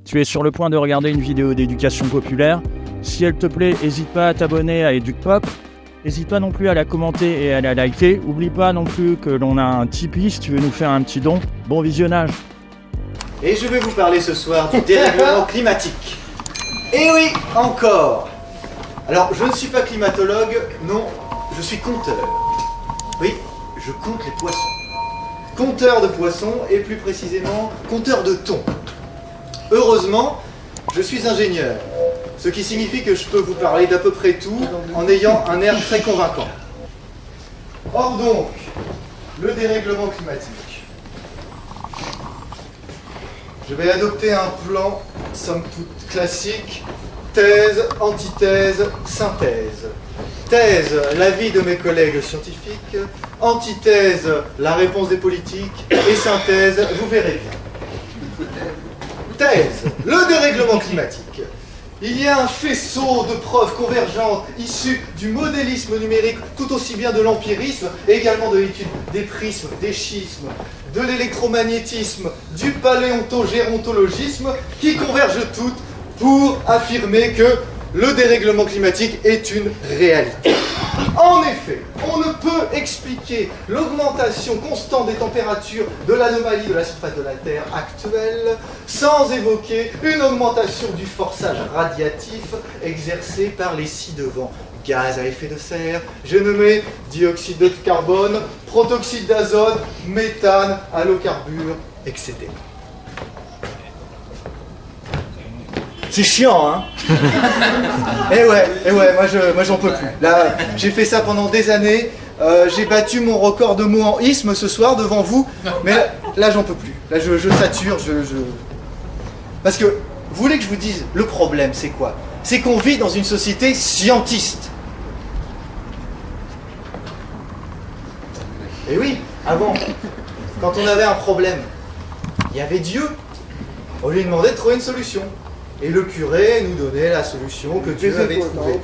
tu es sur le point de regarder une vidéo d'éducation populaire. Si elle te plaît, n'hésite pas à t'abonner à EducPop. N'hésite pas non plus à la commenter et à la liker. Oublie pas non plus que l'on a un Tipeee si tu veux nous faire un petit don. Bon visionnage. Et je vais vous parler ce soir du dérèglement climatique. Et oui, encore. Alors, je ne suis pas climatologue, non, je suis compteur. Oui, je compte les poissons. Compteur de poissons et plus précisément, compteur de thon. Heureusement, je suis ingénieur, ce qui signifie que je peux vous parler d'à peu près tout en ayant un air très convaincant. Or donc, le dérèglement climatique. Je vais adopter un plan, somme toute classique, thèse, antithèse, synthèse. Thèse, l'avis de mes collègues scientifiques, antithèse, la réponse des politiques, et synthèse, vous verrez bien. Thèse, le dérèglement climatique. Il y a un faisceau de preuves convergentes issues du modélisme numérique, tout aussi bien de l'empirisme, et également de l'étude des prismes, des schismes, de l'électromagnétisme, du paléontogérontologisme, qui convergent toutes pour affirmer que le dérèglement climatique est une réalité. En effet, on ne peut expliquer l'augmentation constante des températures de l'anomalie de la surface de la Terre actuelle sans évoquer une augmentation du forçage radiatif exercé par les ci-devant gaz à effet de serre, j'ai nommé dioxyde de carbone, protoxyde d'azote, méthane, halocarbures, etc. C'est chiant, hein. Eh ouais, moi j'en peux plus. Là, j'ai fait ça pendant des années. J'ai battu mon record de mots en isme ce soir devant vous. Mais là j'en peux plus. Là, je sature, Parce que, vous voulez que je vous dise, le problème, c'est quoi? C'est qu'on vit dans une société scientiste. Et oui, avant, quand on avait un problème, il y avait Dieu. On lui demandait de trouver une solution. Et le curé nous donnait la solution que Dieu avait trouvée.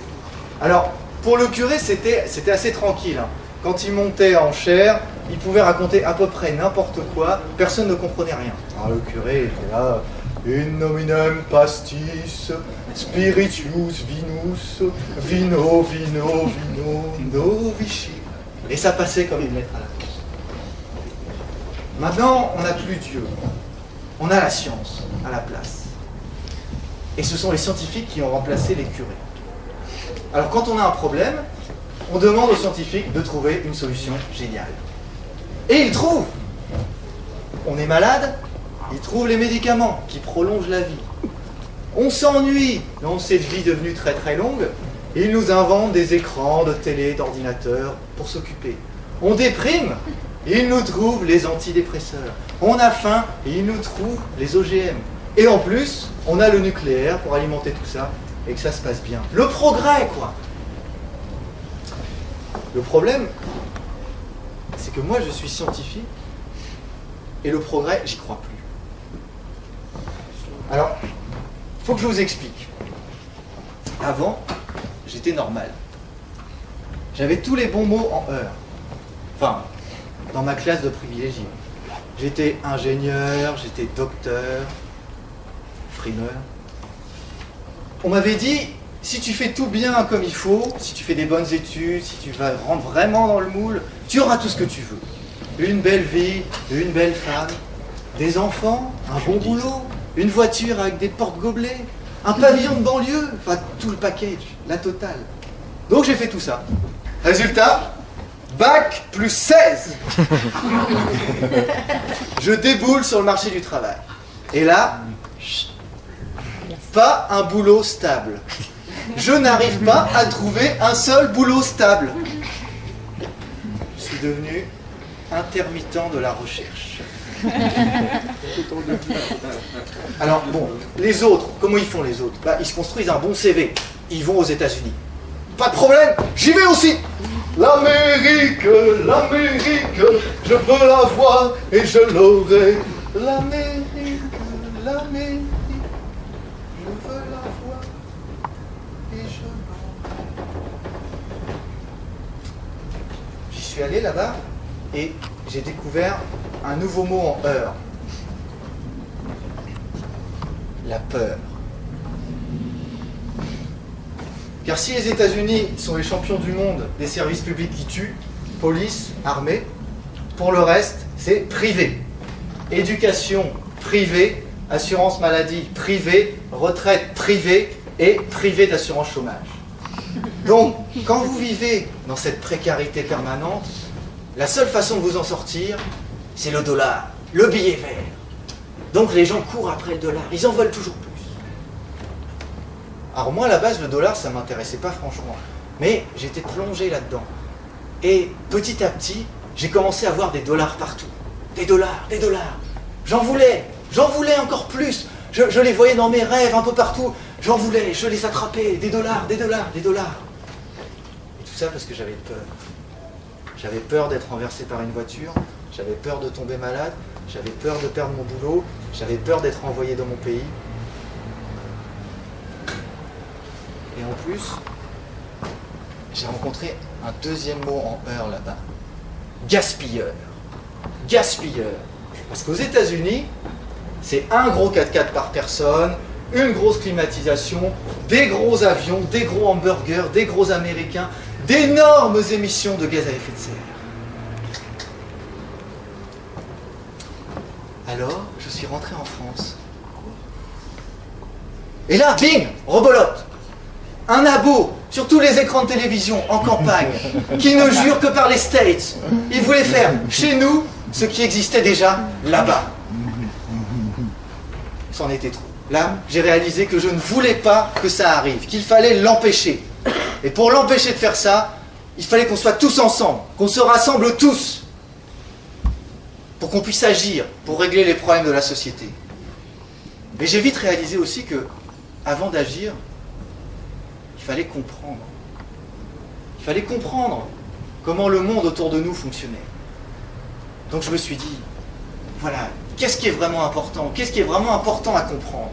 Alors, pour le curé, c'était assez tranquille. Hein. Quand il montait en chair, il pouvait raconter à peu près n'importe quoi, personne ne comprenait rien. Alors le curé était là, in nominem pastis, spirituus vinus, vino, novici. Et ça passait comme une lettre à la poste. Maintenant, on n'a plus Dieu. On a la science à la place. Et ce sont les scientifiques qui ont remplacé les curés. Alors quand on a un problème, on demande aux scientifiques de trouver une solution géniale. Et ils trouvent. On est malade, ils trouvent les médicaments qui prolongent la vie. On s'ennuie dans cette vie devenue très très longue, ils nous inventent des écrans de télé, d'ordinateur pour s'occuper. On déprime, ils nous trouvent les antidépresseurs. On a faim, ils nous trouvent les OGM. Et en plus, on a le nucléaire pour alimenter tout ça et que ça se passe bien. Le progrès, quoi. Le problème, c'est que moi, je suis scientifique et le progrès, j'y crois plus. Alors, il faut que je vous explique. Avant, j'étais normal. J'avais tous les bons mots en heure. Enfin, dans ma classe de privilégiés. J'étais ingénieur, j'étais docteur, frimeur. On m'avait dit, si tu fais tout bien comme il faut, si tu fais des bonnes études, si tu vas rentrer vraiment dans le moule, tu auras tout ce que tu veux. Une belle vie, une belle femme, des enfants, un bon boulot, une voiture avec des porte-gobelets, un pavillon de banlieue, enfin tout le package, la totale. Donc j'ai fait tout ça. Résultat, bac plus 16. Je déboule sur le marché du travail. Et là, pas un boulot stable. Je n'arrive pas à trouver un seul boulot stable. Je suis devenu intermittent de la recherche. Alors bon, les autres, comment ils font les autres? Ils se construisent un bon CV. Ils vont aux États-Unis. Pas de problème, j'y vais aussi. L'Amérique, je veux la voir et je l'aurai. L'Amérique, je veux la voir et je l'aurai. J'y suis allé là-bas et j'ai découvert un nouveau mot en heure. la peur. Car si les États-Unis sont les champions du monde des services publics qui tuent, police, armée, pour le reste, c'est privé. Éducation privée, assurance maladie privée, retraite privée et privée d'assurance chômage. Donc, quand vous vivez dans cette précarité permanente, la seule façon de vous en sortir, c'est le dollar, le billet vert. Donc les gens courent après le dollar, ils en veulent toujours plus. Alors moi, à la base, le dollar, ça ne m'intéressait pas franchement. Mais j'étais plongé là-dedans. Et petit à petit, j'ai commencé à voir des dollars partout. Des dollars, des dollars. J'en voulais encore plus. Je les voyais dans mes rêves un peu partout. J'en voulais, je les attrapais. Des dollars, des dollars, des dollars. Et tout ça parce que j'avais peur. J'avais peur d'être renversé par une voiture. J'avais peur de tomber malade. J'avais peur de perdre mon boulot. J'avais peur d'être envoyé dans mon pays. Et en plus, j'ai rencontré un deuxième mot en heure là-bas. Gaspilleur. Gaspilleur. Parce qu'aux États-Unis, c'est un gros 4x4 par personne, une grosse climatisation, des gros avions, des gros hamburgers, des gros américains, d'énormes émissions de gaz à effet de serre. Alors, je suis rentré en France. Et là, bing, rebolote. Un abo sur tous les écrans de télévision en campagne qui ne jure que par les States. Il voulait faire chez nous ce qui existait déjà là-bas. C'en était trop. Là, j'ai réalisé que je ne voulais pas que ça arrive, qu'il fallait l'empêcher. Et pour l'empêcher de faire ça, il fallait qu'on soit tous ensemble, qu'on se rassemble tous, pour qu'on puisse agir, pour régler les problèmes de la société. Mais j'ai vite réalisé aussi que, avant d'agir, il fallait comprendre. Il fallait comprendre comment le monde autour de nous fonctionnait. Donc je me suis dit, voilà, qu'est-ce qui est vraiment important? Qu'est-ce qui est vraiment important à comprendre?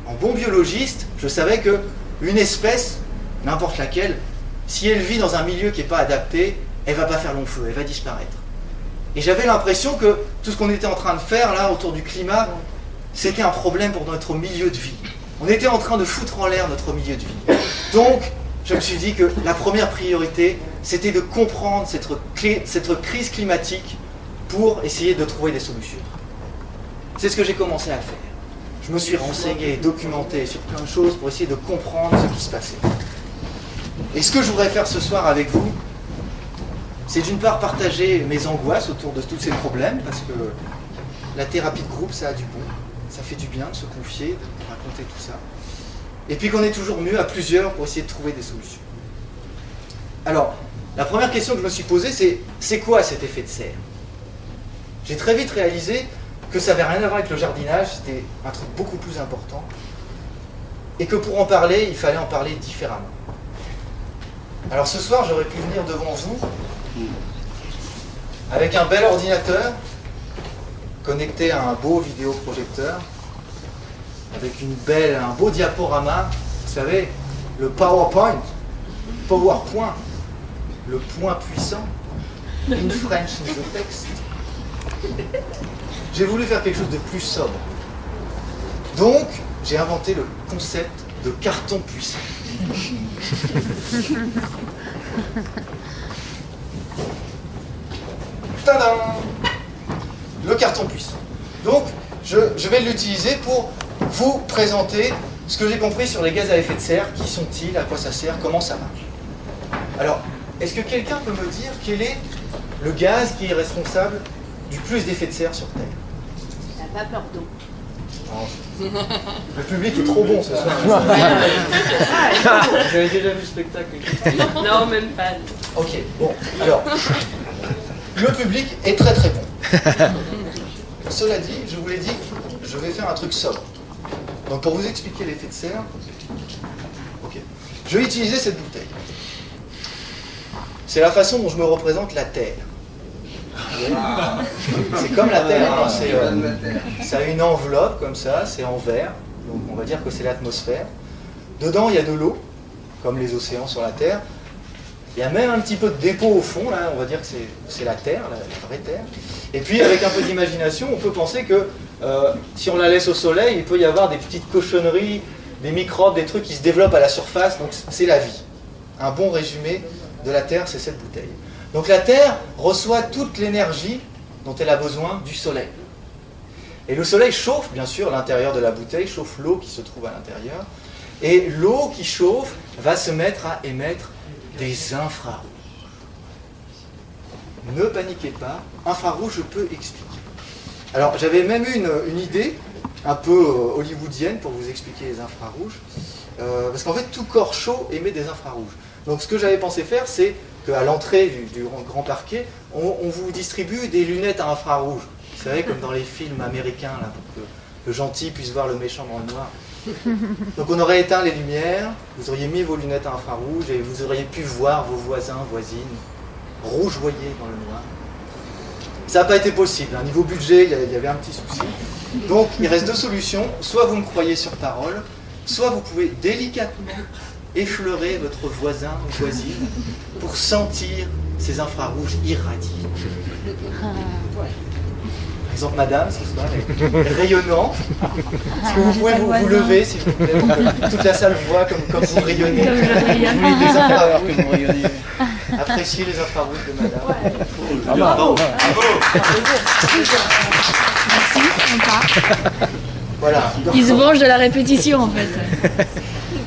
En bon biologiste, je savais qu'une espèce, n'importe laquelle, si elle vit dans un milieu qui n'est pas adapté, elle ne va pas faire long feu, elle va disparaître. Et j'avais l'impression que tout ce qu'on était en train de faire là autour du climat, c'était un problème pour notre milieu de vie. On était en train de foutre en l'air notre milieu de vie. Donc, je me suis dit que la première priorité, c'était de comprendre cette crise climatique pour essayer de trouver des solutions. C'est ce que j'ai commencé à faire. Je me suis renseigné, documenté sur plein de choses pour essayer de comprendre ce qui se passait. Et ce que je voudrais faire ce soir avec vous, c'est d'une part partager mes angoisses autour de tous ces problèmes, parce que la thérapie de groupe, ça a du bon. Ça fait du bien de se confier, de raconter tout ça. Et puis qu'on est toujours mieux à plusieurs pour essayer de trouver des solutions. Alors, la première question que je me suis posée, c'est quoi cet effet de serre? J'ai très vite réalisé que ça n'avait rien à voir avec le jardinage, c'était un truc beaucoup plus important. Et que pour en parler, il fallait en parler différemment. Alors ce soir, j'aurais pu venir devant vous avec un bel ordinateur connecté à un beau vidéoprojecteur, avec un beau diaporama, vous savez, le PowerPoint, le point puissant, in French in the text. J'ai voulu faire quelque chose de plus sobre. Donc, j'ai inventé le concept de carton puissant. Tadam! Le carton puissant. Donc, je vais l'utiliser pour vous présenter ce que j'ai compris sur les gaz à effet de serre. Qui sont-ils? À quoi ça sert? Comment ça marche? Alors, est-ce que quelqu'un peut me dire quel est le gaz qui est responsable du plus d'effet de serre sur Terre? La vapeur d'eau. Le public est trop bon ce soir. Vous avez déjà vu le spectacle? Non, même pas. Ok, bon, alors, le public est très très bon. Cela dit, je vous l'ai dit, je vais faire un truc sobre. Donc pour vous expliquer l'effet de serre, ok, je vais utiliser cette bouteille. C'est la façon dont je me représente la Terre. C'est comme la Terre, hein, ça a une enveloppe comme ça, c'est en verre, donc on va dire que c'est l'atmosphère. Dedans il y a de l'eau, comme les océans sur la Terre. Il y a même un petit peu de dépôt au fond, là, on va dire que c'est la Terre, la vraie Terre. Et puis avec un peu d'imagination, on peut penser que Si on la laisse au soleil, il peut y avoir des petites cochonneries, des microbes, des trucs qui se développent à la surface, donc c'est la vie. Un bon résumé de la Terre, c'est cette bouteille. Donc la Terre reçoit toute l'énergie dont elle a besoin du soleil. Et le soleil chauffe, bien sûr, l'intérieur de la bouteille, chauffe l'eau qui se trouve à l'intérieur. Et l'eau qui chauffe va se mettre à émettre des infrarouges. Ne paniquez pas, infrarouge, je peux expliquer. Alors, j'avais même eu une idée un peu hollywoodienne pour vous expliquer les infrarouges. Parce qu'en fait, tout corps chaud émet des infrarouges. Donc, ce que j'avais pensé faire, c'est qu'à l'entrée du grand parquet, on vous distribue des lunettes à infrarouge. Vous savez, comme dans les films américains, là, pour que le gentil puisse voir le méchant dans le noir. Donc on aurait éteint les lumières, vous auriez mis vos lunettes à infrarouge et vous auriez pu voir vos voisins, voisines, rougeoyer dans le noir. Ça n'a pas été possible. Niveau budget, il y avait un petit souci. Donc il reste deux solutions. Soit vous me croyez sur parole, soit vous pouvez délicatement effleurer votre voisin ou voisine pour sentir ces infrarouges irradiés. Par exemple, madame, ce soir, est rayonnante. Est-ce que vous pouvez vous lever, s'il vous plaît, pour que toute la salle voit comme vous rayonnez. Les infrarouges que vous rayonnez. Appréciez les infrarouges de madame. Ouais. Bravo. Merci, sympa. Voilà. Ils se vengent de la répétition, en fait.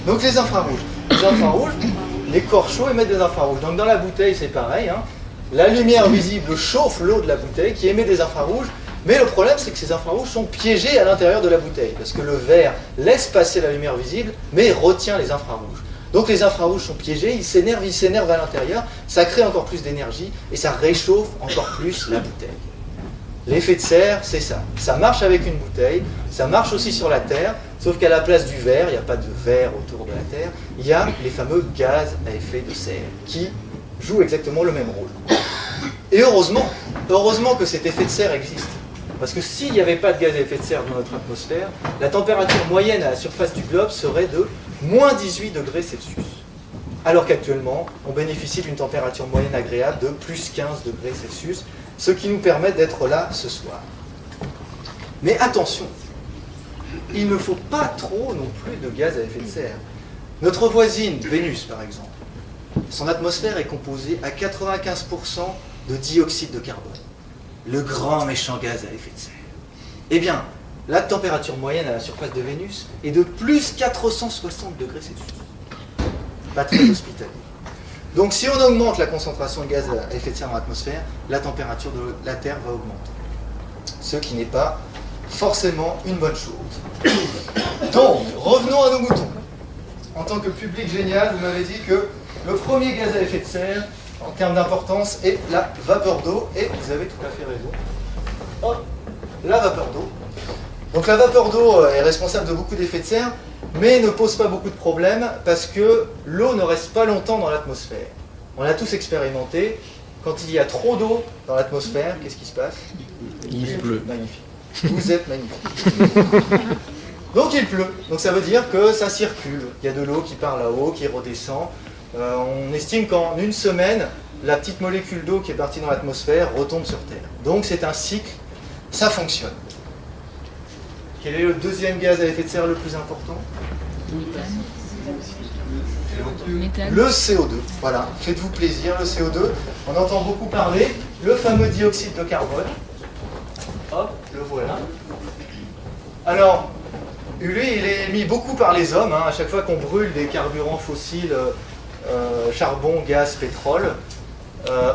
Donc les infrarouges. Les infrarouges, les corps chauds émettent des infrarouges. Donc dans la bouteille, c'est pareil. La lumière visible chauffe l'eau de la bouteille qui émet des infrarouges. Mais le problème, c'est que ces infrarouges sont piégés à l'intérieur de la bouteille, parce que le verre laisse passer la lumière visible, mais retient les infrarouges. Donc les infrarouges sont piégés, ils s'énervent à l'intérieur, ça crée encore plus d'énergie, et ça réchauffe encore plus la bouteille. L'effet de serre, c'est ça. Ça marche avec une bouteille, ça marche aussi sur la Terre, sauf qu'à la place du verre, il n'y a pas de verre autour de la Terre, il y a les fameux gaz à effet de serre, qui jouent exactement le même rôle. Et heureusement que cet effet de serre existe. Parce que s'il n'y avait pas de gaz à effet de serre dans notre atmosphère, la température moyenne à la surface du globe serait de moins 18 degrés Celsius. Alors qu'actuellement, on bénéficie d'une température moyenne agréable de plus 15 degrés Celsius, ce qui nous permet d'être là ce soir. Mais attention, il ne faut pas trop non plus de gaz à effet de serre. Notre voisine, Vénus par exemple, son atmosphère est composée à 95% de dioxyde de carbone. Le grand méchant gaz à effet de serre. Eh bien, la température moyenne à la surface de Vénus est de plus 460 degrés Celsius. Pas très hospitalier. Donc si on augmente la concentration de gaz à effet de serre dans l'atmosphère, la température de la Terre va augmenter. Ce qui n'est pas forcément une bonne chose. Donc, revenons à nos moutons. En tant que public génial, vous m'avez dit que le premier gaz à effet de serre, en termes d'importance, est la vapeur d'eau, et vous avez tout à fait raison. Oh, la vapeur d'eau. Donc la vapeur d'eau est responsable de beaucoup d'effets de serre, mais ne pose pas beaucoup de problèmes, parce que l'eau ne reste pas longtemps dans l'atmosphère. On l'a tous expérimenté, quand il y a trop d'eau dans l'atmosphère, qu'est-ce qui se passe? Il pleut. Magnifique. Vous êtes magnifique. Donc il pleut, donc ça veut dire que ça circule. Il y a de l'eau qui part là-haut, qui redescend. On estime qu'en une semaine, la petite molécule d'eau qui est partie dans l'atmosphère retombe sur Terre. Donc c'est un cycle, ça fonctionne. Quel est le deuxième gaz à effet de serre le plus important? Le CO2. Voilà, faites-vous plaisir, le CO2. On entend beaucoup parler, le fameux dioxyde de carbone. Hop, le voilà. Alors, lui, il est émis beaucoup par les hommes. À chaque fois qu'on brûle des carburants fossiles, charbon, gaz, pétrole,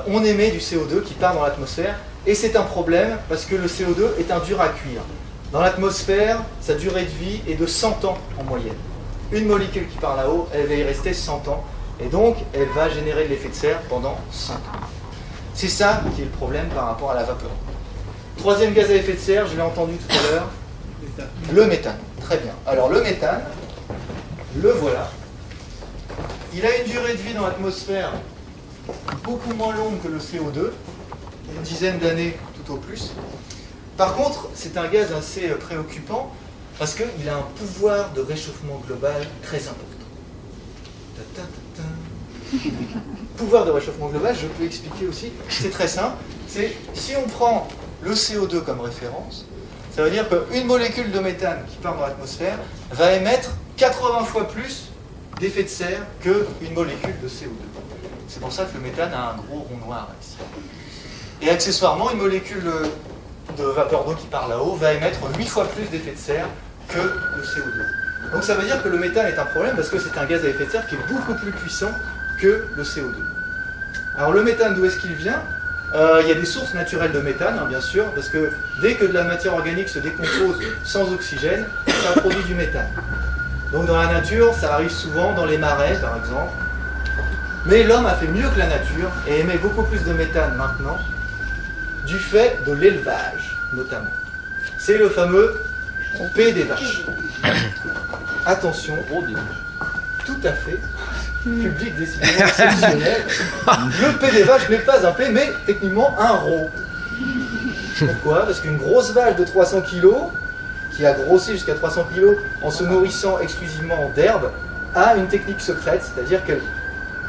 on émet du CO2 qui part dans l'atmosphère. Et c'est un problème parce que le CO2 est un dur à cuire. Dans l'atmosphère, sa durée de vie est de 100 ans en moyenne. Une molécule qui part là-haut, elle va y rester 100 ans. Et donc, elle va générer de l'effet de serre pendant 100 ans. C'est ça qui est le problème par rapport à la vapeur. Troisième gaz à effet de serre, je l'ai entendu tout à l'heure, le méthane. Très bien. Alors le méthane, le voilà. Il a une durée de vie dans l'atmosphère beaucoup moins longue que le CO2, une dizaine d'années tout au plus. Par contre, c'est un gaz assez préoccupant parce qu'il a un pouvoir de réchauffement global très important. Pouvoir de réchauffement global, je peux expliquer aussi, c'est très simple. C'est si on prend le CO2 comme référence, Ça veut dire qu'une molécule de méthane qui part dans l'atmosphère va émettre 80 fois plus d'effet de serre qu'une molécule de CO2. C'est pour ça que le méthane a un gros rond noir ici. Et accessoirement, une molécule de vapeur d'eau qui part là-haut va émettre 8 fois plus d'effet de serre que le CO2. Donc ça veut dire que le méthane est un problème parce que c'est un gaz à effet de serre qui est beaucoup plus puissant que le CO2. Alors le méthane, d'où est-ce qu'il vient ? Il y a des sources naturelles de méthane, hein, bien sûr, parce que dès que de la matière organique se décompose sans oxygène, ça produit du méthane. Donc dans la nature, ça arrive souvent dans les marais, par exemple. Mais l'homme a fait mieux que la nature et émet beaucoup plus de méthane maintenant, du fait de l'élevage, notamment. C'est le fameux P des vaches. Attention, tout à fait. Public décidément exceptionnel. Le P des vaches n'est pas un P, mais techniquement un rho. Pourquoi ? Parce qu'une grosse vache de 300 kg, qui a grossi jusqu'à 300 kg en se nourrissant exclusivement d'herbe, a une technique secrète, c'est-à-dire qu'elle...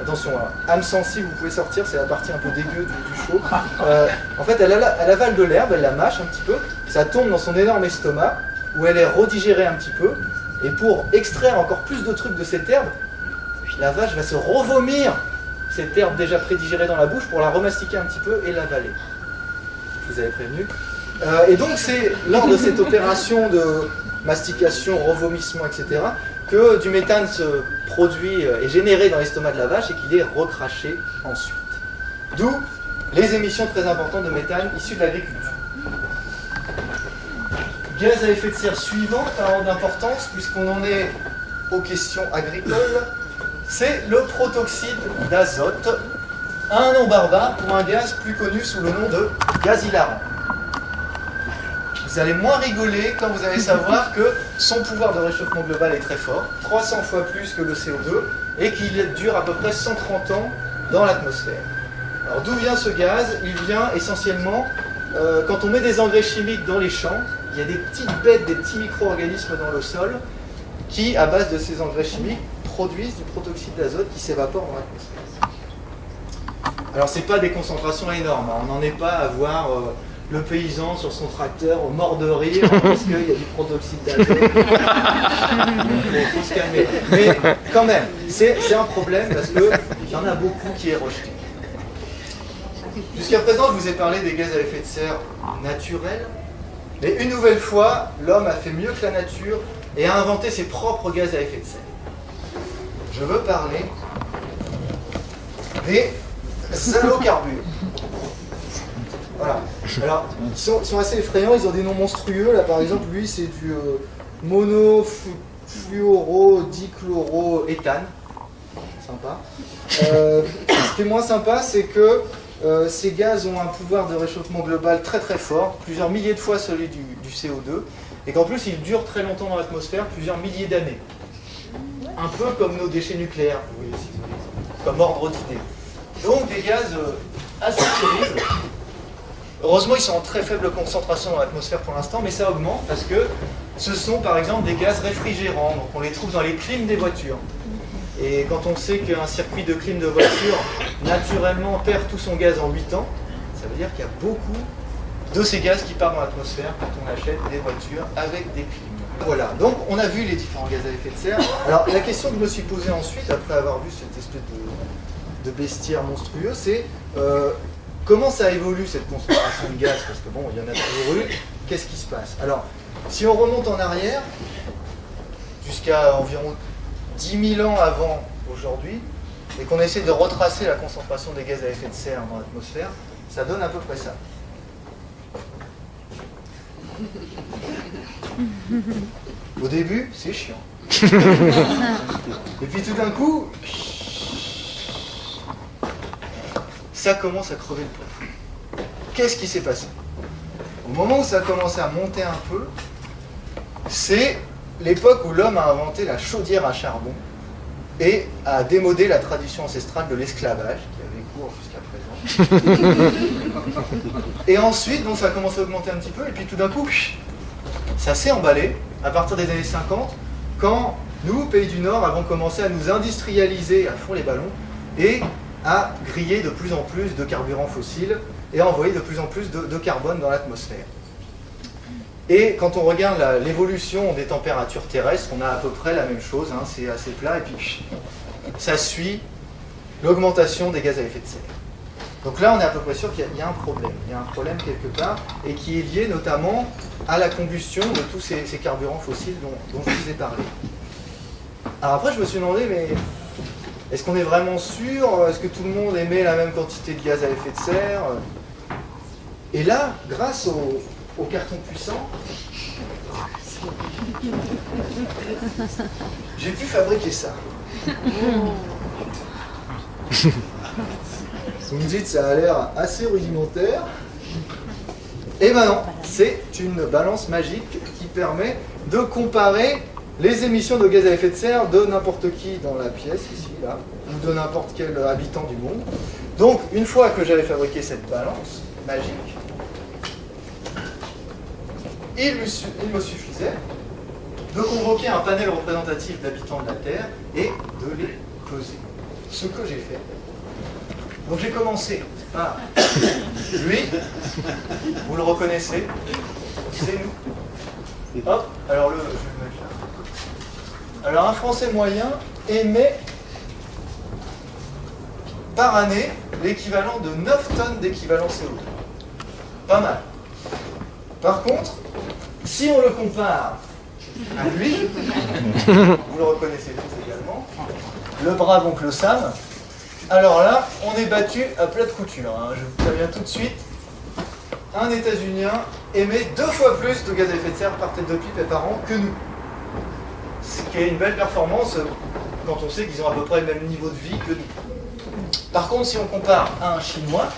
Attention, hein, âme sensible, vous pouvez sortir, c'est la partie un peu dégueu du show. En fait, elle avale de l'herbe, elle la mâche un petit peu, ça tombe dans son énorme estomac, où elle est redigérée un petit peu, et pour extraire encore plus de trucs de cette herbe, la vache va se revomir cette herbe déjà prédigérée dans la bouche pour la remastiquer un petit peu et l'avaler. Je vous avais prévenu. Et donc c'est lors de cette opération de mastication, revomissement, etc., que du méthane se produit et généré dans l'estomac de la vache et qu'il est recraché ensuite. D'où les émissions très importantes de méthane issues de l'agriculture. Gaz à effet de serre suivant, par ordre d'importance, puisqu'on en est aux questions agricoles, c'est le protoxyde d'azote, un nom barbare pour un gaz plus connu sous le nom de gaz hilarant. Vous allez moins rigoler quand vous allez savoir que son pouvoir de réchauffement global est très fort, 300 fois plus que le CO2, et qu'il dure à peu près 130 ans dans l'atmosphère. Alors d'où vient ce gaz ? Il vient essentiellement quand on met des engrais chimiques dans les champs, il y a des petites bêtes, des petits micro-organismes dans le sol qui, à base de ces engrais chimiques, produisent du protoxyde d'azote qui s'évapore dans l'atmosphère. Alors c'est pas des concentrations énormes, hein. On n'en est pas à voir le paysan sur son tracteur mort de rire parce qu'il y a du protoxyde d'azote. Il faut se calmer. Mais quand même, c'est un problème parce qu'il y en a beaucoup qui est rejeté. Jusqu'à présent, je vous ai parlé des gaz à effet de serre naturels, mais une nouvelle fois, l'homme a fait mieux que la nature et a inventé ses propres gaz à effet de serre. Je veux parler des halocarbures. Voilà. Alors, ils sont assez effrayants, ils ont des noms monstrueux. Là, par exemple, lui, c'est du monofluorodichloroéthane. Sympa. Ce qui est moins sympa, c'est que ces gaz ont un pouvoir de réchauffement global très très fort, plusieurs milliers de fois celui du CO2, et qu'en plus, ils durent très longtemps dans l'atmosphère, plusieurs milliers d'années. Un peu comme nos déchets nucléaires, vous voyez, si vous voulez, comme ordre d'idée. Donc des gaz assez terribles. Heureusement, ils sont en très faible concentration dans l'atmosphère pour l'instant, mais ça augmente parce que ce sont par exemple des gaz réfrigérants. Donc on les trouve dans les clims des voitures. Et quand on sait qu'un circuit de clim de voiture, naturellement, perd tout son gaz en 8 ans, ça veut dire qu'il y a beaucoup de ces gaz qui partent dans l'atmosphère quand on achète des voitures avec des clims. Voilà, donc on a vu les différents gaz à effet de serre. Alors la question que je me suis posée ensuite, après avoir vu cette espèce de bestiaire monstrueux, c'est comment ça évolue cette concentration de gaz, parce que bon, il y en a toujours eu, qu'est-ce qui se passe? Alors, si on remonte en arrière, jusqu'à environ 10 000 ans avant aujourd'hui, et qu'on essaie de retracer la concentration des gaz à effet de serre dans l'atmosphère, ça donne à peu près ça. Au début, c'est chiant. Et puis tout d'un coup, ça commence à crever le plafond. Qu'est-ce qui s'est passé? Au moment où ça a commencé à monter un peu, c'est l'époque où l'homme a inventé la chaudière à charbon et a démodé la tradition ancestrale de l'esclavage, qui avait cours jusqu'à présent. Et ensuite, donc, ça a commencé à augmenter un petit peu, et puis tout d'un coup, ça s'est emballé à partir des années 50, quand nous, pays du Nord, avons commencé à nous industrialiser à fond les ballons et à griller de plus en plus de carburants fossiles et à envoyer de plus en plus de carbone dans l'atmosphère. Et quand on regarde l'évolution des températures terrestres, on a à peu près la même chose, hein, c'est assez plat, et puis ça suit l'augmentation des gaz à effet de serre. Donc là, on est à peu près sûr qu'il y a un problème. Il y a un problème quelque part, et qui est lié notamment à la combustion de tous ces carburants fossiles dont je vous ai parlé. Alors après, je me suis demandé, mais est-ce qu'on est vraiment sûr? Est-ce que tout le monde émet la même quantité de gaz à effet de serre? Et là, grâce au carton puissant, j'ai pu fabriquer ça. Vous me dites, ça a l'air assez rudimentaire. Eh ben non, c'est une balance magique qui permet de comparer les émissions de gaz à effet de serre de n'importe qui dans la pièce, ici, là, ou de n'importe quel habitant du monde. Donc, une fois que j'avais fabriqué cette balance magique, il me suffisait de convoquer un panel représentatif d'habitants de la Terre et de les peser. Ce que j'ai fait. Donc j'ai commencé par lui, vous le reconnaissez, c'est nous. Hop, alors je vais le mettre là. Alors un Français moyen émet par année l'équivalent de 9 tonnes d'équivalent CO2. Pas mal. Par contre, si on le compare à lui, vous le reconnaissez tous également, le brave oncle Sam, alors là, on est battu à plat de couture. Hein. Je vous préviens tout de suite, un États-Unien émet 2 fois plus de gaz à effet de serre par tête de pipe et par an que nous. Ce qui est une belle performance quand on sait qu'ils ont à peu près le même niveau de vie que nous. Par contre, si on compare à un Chinois,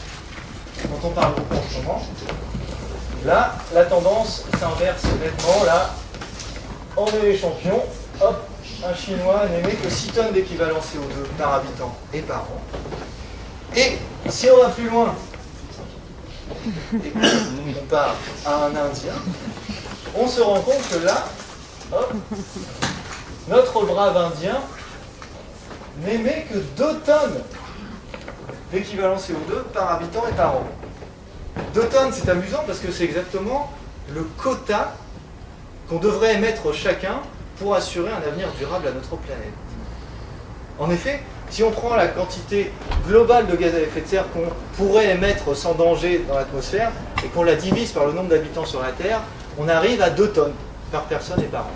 dont on parle beaucoup en ce moment, là, la tendance s'inverse nettement. Là, on est les champions. Hop, un Chinois n'émet que 6 tonnes d'équivalent CO2 par habitant et par an. Et si on va plus loin, et qu'on compare à un Indien, on se rend compte que là, hop, notre brave Indien n'émet que 2 tonnes d'équivalent CO2 par habitant et par an. 2 tonnes, c'est amusant parce que c'est exactement le quota qu'on devrait émettre chacun pour assurer un avenir durable à notre planète. En effet, si on prend la quantité globale de gaz à effet de serre qu'on pourrait émettre sans danger dans l'atmosphère et qu'on la divise par le nombre d'habitants sur la Terre, on arrive à 2 tonnes par personne et par an.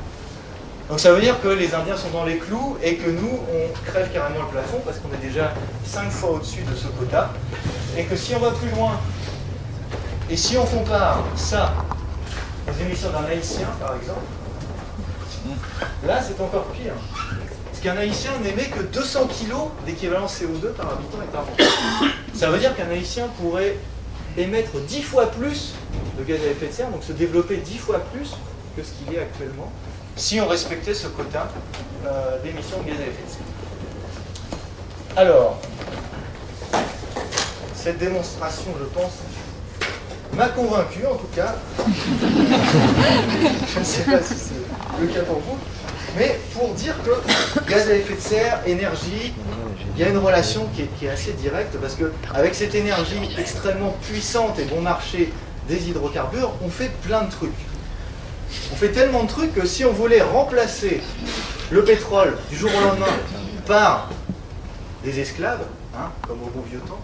Donc ça veut dire que les Indiens sont dans les clous et que nous, on crève carrément le plafond parce qu'on est déjà 5 fois au-dessus de ce quota. Et que si on va plus loin, et si on compare ça aux émissions d'un Haïtien, par exemple, là c'est encore pire. Parce qu'un Haïtien n'émet que 200 kg d'équivalent CO2 par habitant et par an. Ça veut dire qu'un Haïtien pourrait émettre 10 fois plus de gaz à effet de serre, donc se développer 10 fois plus que ce qu'il est actuellement, si on respectait ce quota d'émissions de gaz à effet de serre. Alors, cette démonstration, je pense, m'a convaincu en tout cas. Je ne sais pas si c'est le cas pour vous, mais pour dire que gaz à effet de serre, énergie, il y a une relation qui est assez directe parce qu'avec cette énergie extrêmement puissante et bon marché des hydrocarbures, on fait plein de trucs. On fait tellement de trucs que si on voulait remplacer le pétrole du jour au lendemain par des esclaves, hein, comme au beau vieux temps,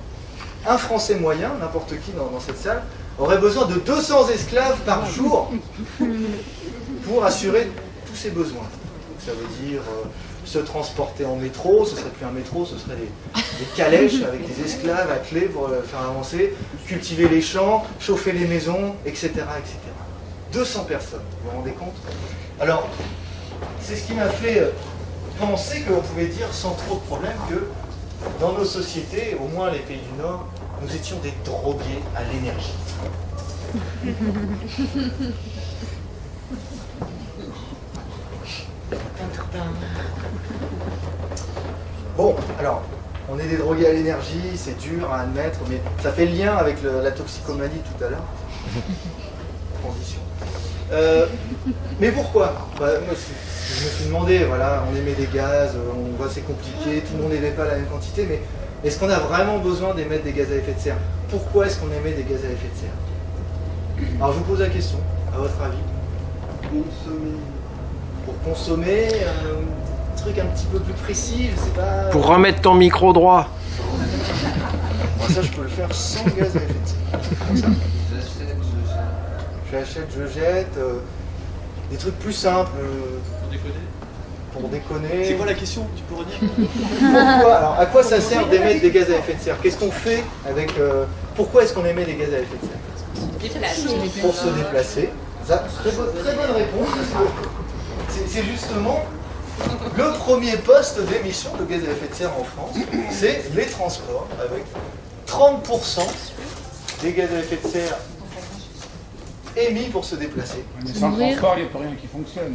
un Français moyen, n'importe qui dans cette salle, aurait besoin de 200 esclaves par jour pour assurer tous ses besoins. Donc ça veut dire se transporter en métro, ce serait plus un métro, ce serait des calèches avec des esclaves à clé pour faire avancer, cultiver les champs, chauffer les maisons, etc. etc. 200 personnes, vous vous rendez compte? Alors, c'est ce qui m'a fait penser qu'on pouvait dire sans trop de problème que dans nos sociétés, au moins les pays du Nord, nous étions des drogués à l'énergie. Bon, alors, on est des drogués à l'énergie, c'est dur à admettre, mais ça fait le lien avec la toxicomanie tout à l'heure. Transition. Mais pourquoi? Moi, je me suis demandé, voilà, on émet des gaz, on voit c'est compliqué, tout le monde n'émet pas la même quantité, mais est-ce qu'on a vraiment besoin d'émettre des gaz à effet de serre? Pourquoi est-ce qu'on émet des gaz à effet de serre? Alors je vous pose la question, à votre avis, Pour consommer, un truc un petit peu plus précis, je sais pas. Pour remettre ton micro droit. Moi, ça, je peux le faire sans gaz à effet de serre. Comme ça. J'achète, je jette. Des trucs plus simples. Pour déconner. C'est quoi la question? Tu peux redire? Pourquoi, alors, à quoi ça sert d'émettre des gaz à effet de serre? Qu'est-ce qu'on fait avec. Pourquoi est-ce qu'on émet des gaz à effet de serre? Pour se déplacer. Ça, très bonne réponse. C'est justement le premier poste d'émission de gaz à effet de serre en France, c'est les transports, avec 30% des gaz à effet de serre émis pour se déplacer. Mais sans transport, il n'y a pas rien qui fonctionne.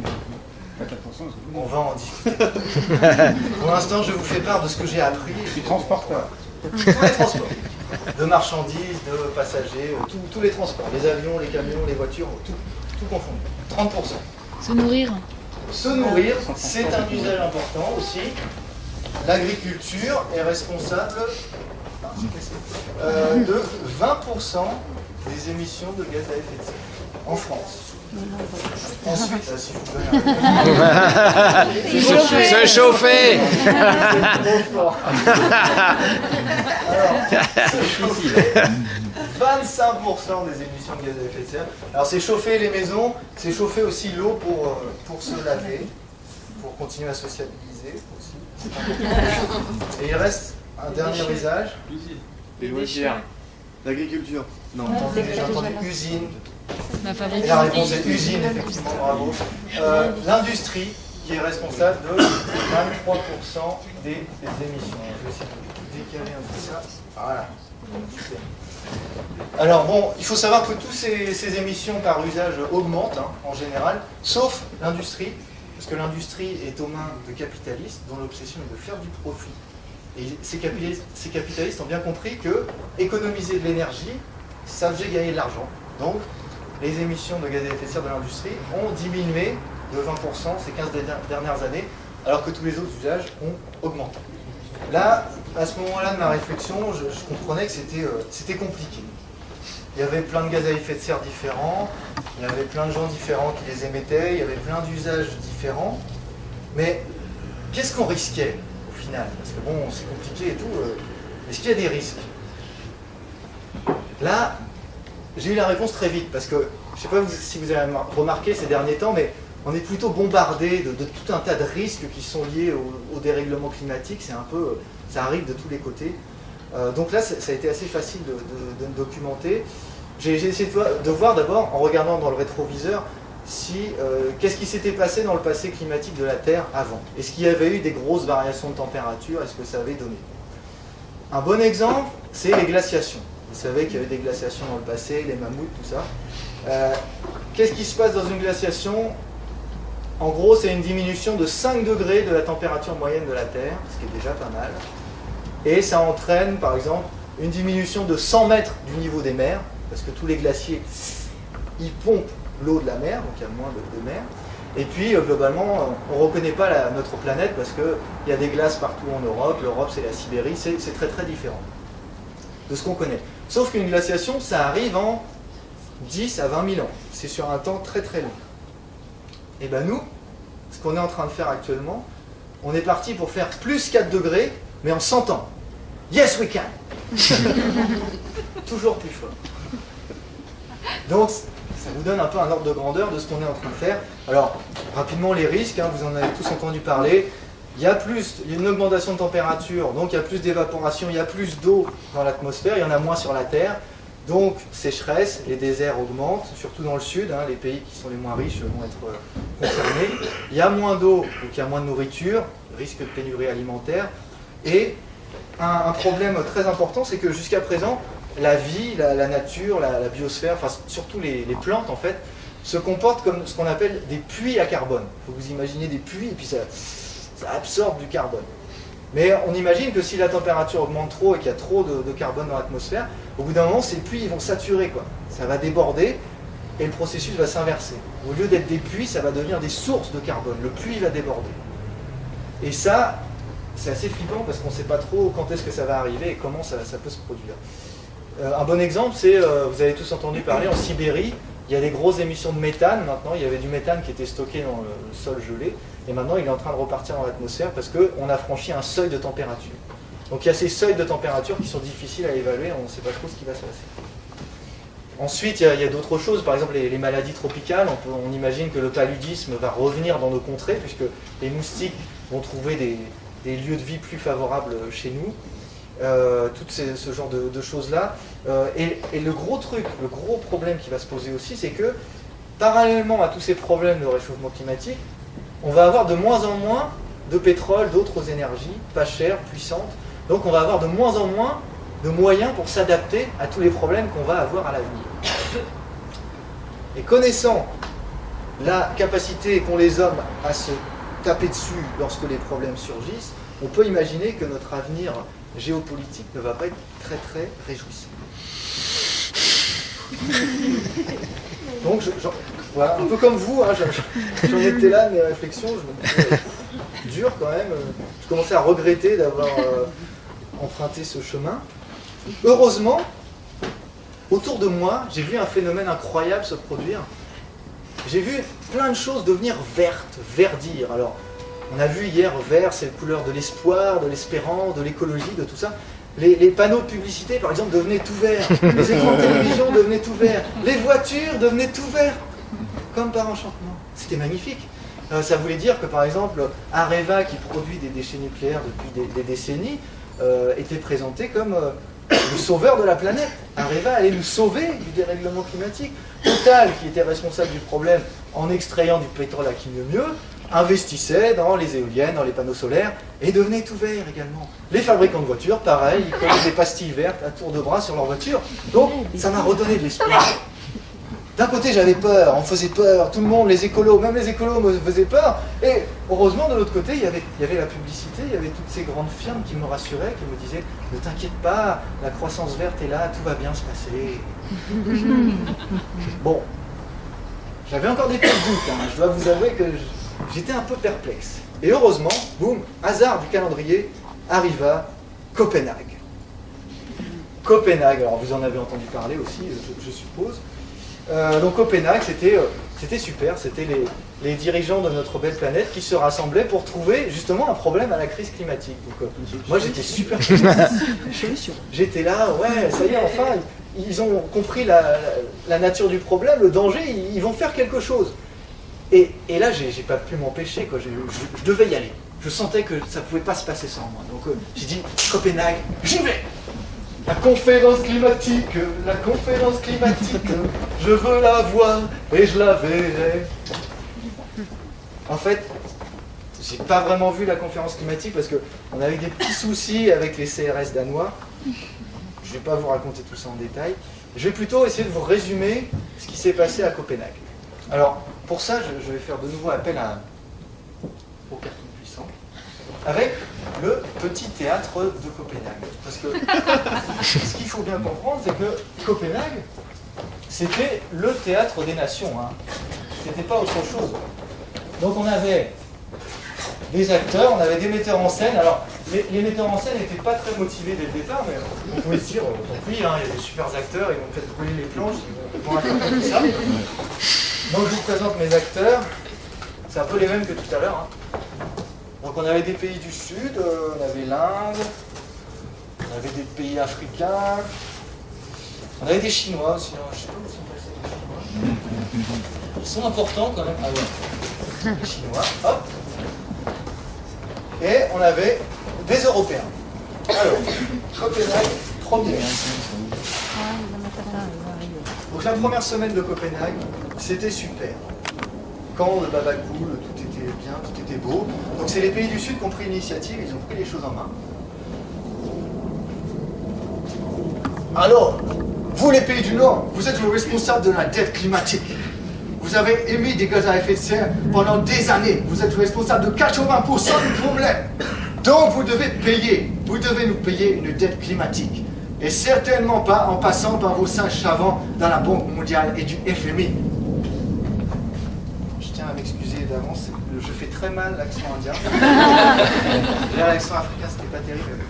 4%, c'est On va en discuter. Pour l'instant, je vous fais part de ce que j'ai appris. Je suis transporteur. Tous les transports. De marchandises, de passagers, tous les transports. Les avions, les camions, les voitures, tout confondu. 30%. Se nourrir. Se nourrir, c'est un usage important aussi. L'agriculture est responsable de 20% des émissions de gaz à effet de serre en France. Ensuite, si vous pouvez Se chauffer. Alors, se chauffer. 25% des émissions de gaz à effet de serre. Alors c'est chauffer les maisons, c'est chauffer aussi l'eau pour se laver, pour continuer à sociabiliser aussi. Et il reste un dernier usage. Les loisirs. L'agriculture. Non, j'ai entendu usine. Ma Et fabrique. la réponse est usine, effectivement, bravo. L'industrie qui est responsable de 23% des émissions. Je vais essayer de décaler un peu ça. Voilà. Super. Alors bon, il faut savoir que toutes ces émissions par usage augmentent en général, sauf l'industrie, parce que l'industrie est aux mains de capitalistes dont l'obsession est de faire du profit. Et ces capitalistes ont bien compris que économiser de l'énergie, ça faisait gagner de l'argent. Donc les émissions de gaz à effet de serre de l'industrie ont diminué de 20% ces 15 dernières années, alors que tous les autres usages ont augmenté. Là, à ce moment-là de ma réflexion, je comprenais que c'était compliqué. Il y avait plein de gaz à effet de serre différents, il y avait plein de gens différents qui les émettaient, il y avait plein d'usages différents. Mais qu'est-ce qu'on risquait au final? Parce que bon, c'est compliqué et tout. Est-ce qu'il y a des risques? Là, j'ai eu la réponse très vite, parce que je ne sais pas si vous avez remarqué ces derniers temps, mais on est plutôt bombardé de tout un tas de risques qui sont liés au dérèglement climatique. C'est un peu, ça arrive de tous les côtés. Donc là, ça a été assez facile de me documenter. J'ai essayé de voir d'abord, en regardant dans le rétroviseur, qu'est-ce qui s'était passé dans le passé climatique de la Terre avant. Est-ce qu'il y avait eu des grosses variations de température? Est-ce que ça avait donné? Un bon exemple, c'est les glaciations. Vous savez qu'il y avait des glaciations dans le passé, les mammouths, tout ça. Qu'est-ce qui se passe dans une glaciation? En gros, c'est une diminution de 5 degrés de la température moyenne de la Terre, ce qui est déjà pas mal. Et ça entraîne, par exemple, une diminution de 100 mètres du niveau des mers, parce que tous les glaciers, ils pompent l'eau de la mer, donc il y a moins de mer. Et puis, globalement, on ne reconnaît pas notre planète, parce qu'il y a des glaces partout en Europe. L'Europe, c'est la Sibérie, c'est très très différent de ce qu'on connaît. Sauf qu'une glaciation, ça arrive en 10 à 20 000 ans. C'est sur un temps très très long. Et bien nous, ce qu'on est en train de faire actuellement, on est parti pour faire plus 4 degrés, mais en 100 ans. Yes, we can. Toujours plus fort. Donc, ça vous donne un peu un ordre de grandeur de ce qu'on est en train de faire. Alors, rapidement, les risques, vous en avez tous entendu parler. Il y a une augmentation de température, donc il y a plus d'évaporation, il y a plus d'eau dans l'atmosphère, il y en a moins sur la Terre. Donc, sécheresse, les déserts augmentent, surtout dans le sud, les pays qui sont les moins riches vont être concernés. Il y a moins d'eau, donc il y a moins de nourriture, risque de pénurie alimentaire. Et un problème très important, c'est que jusqu'à présent, la vie, la nature, la biosphère, enfin surtout les plantes en fait, se comportent comme ce qu'on appelle des puits à carbone. Il faut vous imaginer des puits et puis ça absorbe du carbone. Mais on imagine que si la température augmente trop et qu'il y a trop de carbone dans l'atmosphère, au bout d'un moment, ces puits ils vont saturer, quoi. Ça va déborder et le processus va s'inverser. Au lieu d'être des puits, ça va devenir des sources de carbone. Le puits va déborder. Et ça, c'est assez flippant parce qu'on ne sait pas trop quand est-ce que ça va arriver et comment ça peut se produire. Un bon exemple, c'est, vous avez tous entendu parler, en Sibérie, Il y a des grosses émissions de méthane maintenant. Il y avait du méthane qui était stocké dans le sol gelé. Et maintenant, il est en train de repartir dans l'atmosphère parce qu'on a franchi un seuil de température. Donc il y a ces seuils de température qui sont difficiles à évaluer. On ne sait pas trop ce qui va se passer. Ensuite, il y a d'autres choses. Par exemple, les maladies tropicales. On imagine que le paludisme va revenir dans nos contrées puisque les moustiques vont trouver des lieux de vie plus favorables chez nous. Tout ce genre de choses-là. Et le gros truc, le gros problème qui va se poser aussi, c'est que parallèlement à tous ces problèmes de réchauffement climatique, on va avoir de moins en moins de pétrole, d'autres énergies, pas chères, puissantes. Donc on va avoir de moins en moins de moyens pour s'adapter à tous les problèmes qu'on va avoir à l'avenir. Et connaissant la capacité qu'ont les hommes à se taper dessus lorsque les problèmes surgissent, on peut imaginer que notre avenir géopolitique ne va pas être très très réjouissant. Donc, voilà, un peu comme vous, hein, j'en étais là, mes réflexions, je me disais, dur quand même, je commençais à regretter d'avoir emprunté ce chemin. Heureusement, autour de moi, j'ai vu un phénomène incroyable se produire. J'ai vu plein de choses devenir vertes, verdir. Alors, on a vu hier vert, c'est la couleur de l'espoir, de l'espérance, de l'écologie, de tout ça. Les panneaux de publicité, par exemple, devenaient tout verts. Les écrans de télévision devenaient tout verts. Les voitures devenaient tout verts. Comme par enchantement. C'était magnifique. Ça voulait dire que, par exemple, Areva, qui produit des déchets nucléaires depuis des décennies, était présenté comme le sauveur de la planète. Areva allait nous sauver du dérèglement climatique. Total, qui était responsable du problème en extrayant du pétrole à qui mieux, investissait dans les éoliennes, dans les panneaux solaires, et devenait tout vert également. Les fabricants de voitures, pareil, ils collaient des pastilles vertes à tour de bras sur leur voiture. Donc, ça m'a redonné de l'espoir. D'un côté, j'avais peur, on faisait peur, tout le monde, les écolos, même les écolos me faisaient peur. Et heureusement, de l'autre côté, il y avait la publicité, il y avait toutes ces grandes firmes qui me rassuraient, qui me disaient « Ne t'inquiète pas, la croissance verte est là, tout va bien se passer. » Bon, j'avais encore des petits doutes, hein. Je dois vous avouer que j'étais un peu perplexe. Et heureusement, boum, hasard du calendrier, arriva Copenhague. Copenhague, alors vous en avez entendu parler aussi, je suppose. Donc Copenhague, c'était super, c'était les dirigeants de notre belle planète qui se rassemblaient pour trouver justement un problème à la crise climatique. Donc moi j'étais super j'étais là, ouais, ça y est, enfin, ils ont compris la nature du problème, le danger, ils vont faire quelque chose. Et là, j'ai pas pu m'empêcher, quoi. Je devais y aller. Je sentais que ça pouvait pas se passer sans moi. Donc j'ai dit, Copenhague, j'y vais. La conférence climatique, je veux la voir et je la verrai. En fait, j'ai pas vraiment vu la conférence climatique parce qu'on avait des petits soucis avec les CRS danois. Je vais pas vous raconter tout ça en détail. Je vais plutôt essayer de vous résumer ce qui s'est passé à Copenhague. Alors, pour ça, je vais faire de nouveau appel au carton puissant, avec le petit théâtre de Copenhague. Parce que ce qu'il faut bien comprendre, c'est que Copenhague, c'était le théâtre des nations. Hein. C'était pas autre chose. Donc on avait des acteurs, on avait des metteurs en scène. Alors, les metteurs en scène n'étaient pas très motivés dès le départ, mais on pouvait se dire, tant pis, hein, il y a des super acteurs, ils vont peut-être brûler les planches, ils vont raconter tout ça. Donc je vous présente mes acteurs, c'est un peu les mêmes que tout à l'heure. Hein. Donc on avait des pays du Sud, on avait l'Inde, on avait des pays africains, on avait des Chinois aussi, alors, je ne sais pas où sont passés les Chinois. Ils sont importants quand même. Ah ouais, les Chinois, hop. Et on avait des Européens. Alors, Copenhague, premier. Donc la première semaine de Copenhague, c'était super. Quand le baba cool, tout était bien, tout était beau. Donc c'est les pays du Sud qui ont pris l'initiative, ils ont pris les choses en main. Alors, vous les pays du Nord, vous êtes le responsable de la dette climatique. Vous avez émis des gaz à effet de serre pendant des années. Vous êtes le responsable de 80% du problème. Donc vous devez nous payer une dette climatique. Et certainement pas en passant par vos singes savants dans la Banque mondiale et du FMI. Je tiens à m'excuser d'avance, je fais très mal l'accent indien. L'accent africain, c'était pas terrible.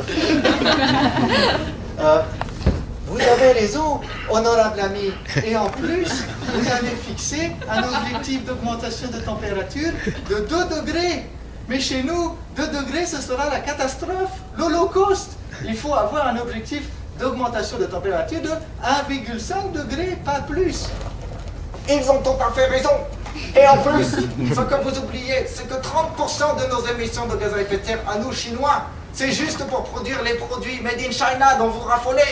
Vous avez raison, honorable ami. Et en plus, vous avez fixé un objectif d'augmentation de température de 2 degrés. Mais chez nous, 2 degrés, ce sera la catastrophe, l'holocauste. Il faut avoir un objectif d'augmentation de température de 1,5 degré, pas plus. Ils ont tout à fait raison. Et en plus, ce que vous oubliez, c'est que 30% de nos émissions de gaz à effet de serre à nous, Chinois, c'est juste pour produire les produits made in China dont vous raffolez.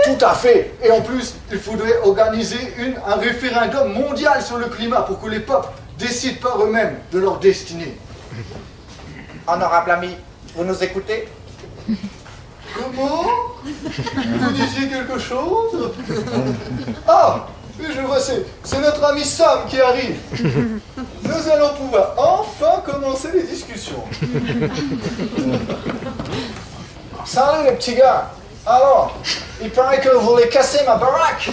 Tout à fait. Et en plus, il faudrait organiser un référendum mondial sur le climat pour que les peuples décident par eux-mêmes de leur destinée. Honorable ami, vous nous écoutez? Comment? Vous disiez quelque chose? Ah, je vois, c'est notre ami Sam qui arrive. Nous allons pouvoir enfin commencer les discussions. Salut les petits gars. Alors, il paraît que vous voulez casser ma baraque.